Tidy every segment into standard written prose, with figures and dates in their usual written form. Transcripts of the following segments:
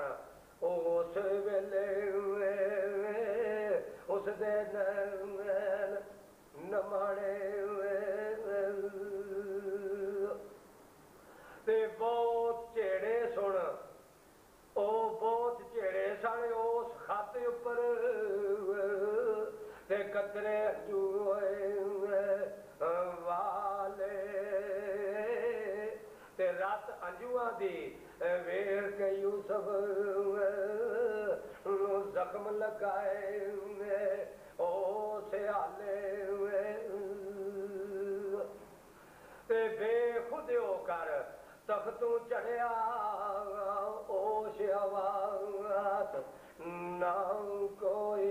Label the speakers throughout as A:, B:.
A: जान उस वेले उस दे नैन नमाणे ते बहुत झेड़े सुन ओ बहुत झेड़े सन उस खत उपर ते कतरे अजू वाले ते रात अंजुआ दी वेर के यूसुफ जख्म लगाए ओ सियाले ते बेखुद होकर तख्तों चढ़िया ओ शवात ना कोई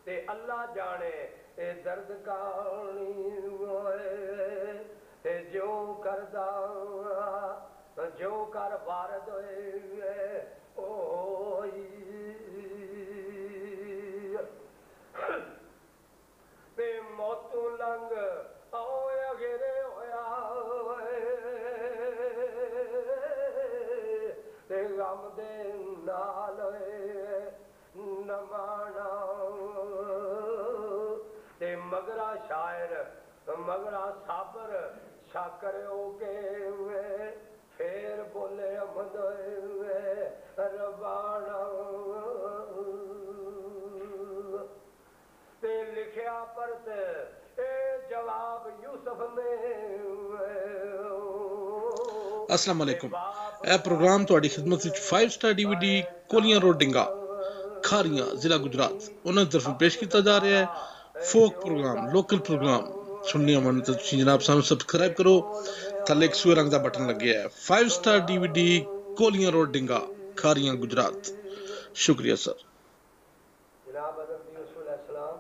A: ते अल्लाह जाने ए दर्द कानी ते जो करदा जो कर वारद ओ ते मौतू लंग आओया घेरे होया ते गम दे नाल नमाना ते मगरा शायर मगरा साबर शाकर के फिर बोले अमद रबाना ते लिखिया परत ए जवाब यूसुफ में
B: अस्सलाम वालेकुम ए प्रोग्राम ਤੁਹਾਡੀ ਖidmat ਵਿੱਚ 5 ਸਟਾਰ DVD ਕੋਲੀਆਂ ਰੋਡ ਡਿੰਗਾ ਖਾਰੀਆਂ ਜ਼ਿਲ੍ਹਾ ਗੁਜਰਾਤ ਉਹਨਾਂ ਦੀ ਤਰਫੋਂ ਪੇਸ਼ ਕੀਤਾ ਜਾ ਰਿਹਾ ਹੈ ਫੋਕ ਪ੍ਰੋਗਰਾਮ ਲੋਕਲ ਪ੍ਰੋਗਰਾਮ ਸੁਣਨੀਆਂ ਮਨ ਤਾਂ ਤੁਸੀਂ ਜਨਾਬ ਸਾਨੂੰ ਸਬਸਕ੍ਰਾਈਬ ਕਰੋ ਥੱਲੇ ਇੱਕ ਸੂਏ ਰੰਗ ਦਾ ਬਟਨ ਲੱਗਿਆ ਹੈ 5 ਸਟਾਰ DVD ਕੋਲੀਆਂ ਰੋਡ ਡਿੰਗਾ ਖਾਰੀਆਂ ਗੁਜਰਾਤ शुक्रिया सर
A: जनाब हज़रत यूसुफ अलैहिस्सलाम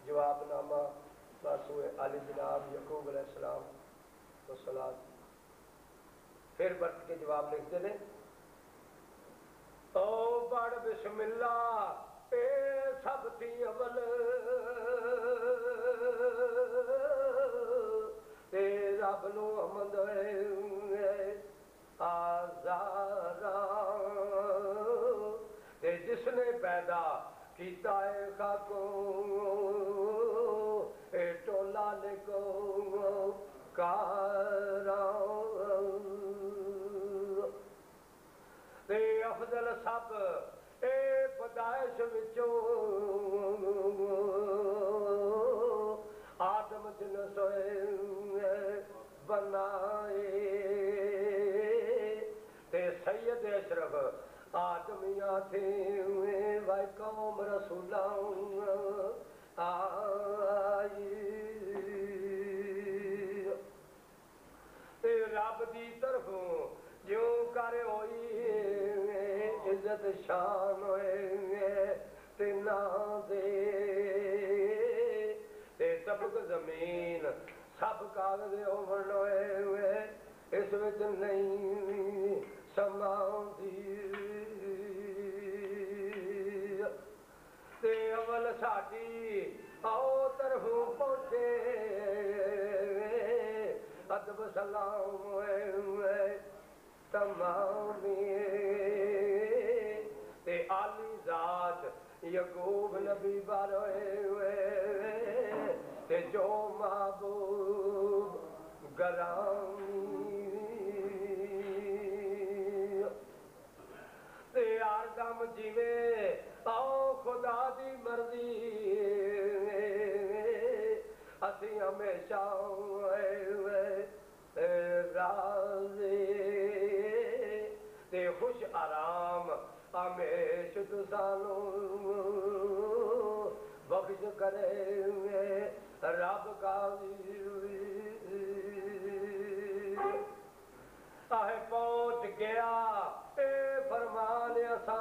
A: जवाबनामा बासुए आली जनाब यकूब अलैहिस्सलाम तो सलात फिर बरत के जवाब लिखते हैं ओ बड़ बिस्मिल्लाह ए सब थी अवल ते रब नू हमद आज़ारा ते जिसने पैदा कीता है खाको ए टोला लिखो कारा ते अफजल सब ए पदाइश विचों आदम जिन सोए बनाए ते सैयद अशरफ आदमिया थे भाई कौम रसूला आई ते रब दी तरफों जो कर होई इज्जत शान होए ते ना दे ते तबक जमीन सब कागज होवन होए इस विच नहीं समांदी ते अवल साडी आओ तरफों पहुंचे अदब सलाम होए तमामी ते आली जात यकूब नबी बार होए ते जो महबूब गरामी ते आरदम जीवे आओ खुदा दी मर्जी असी हमेशा राज़ी ते खुश आराम हमेश तुसानू बख्श करे रब का आहे पहुंच गया ए फरमान असा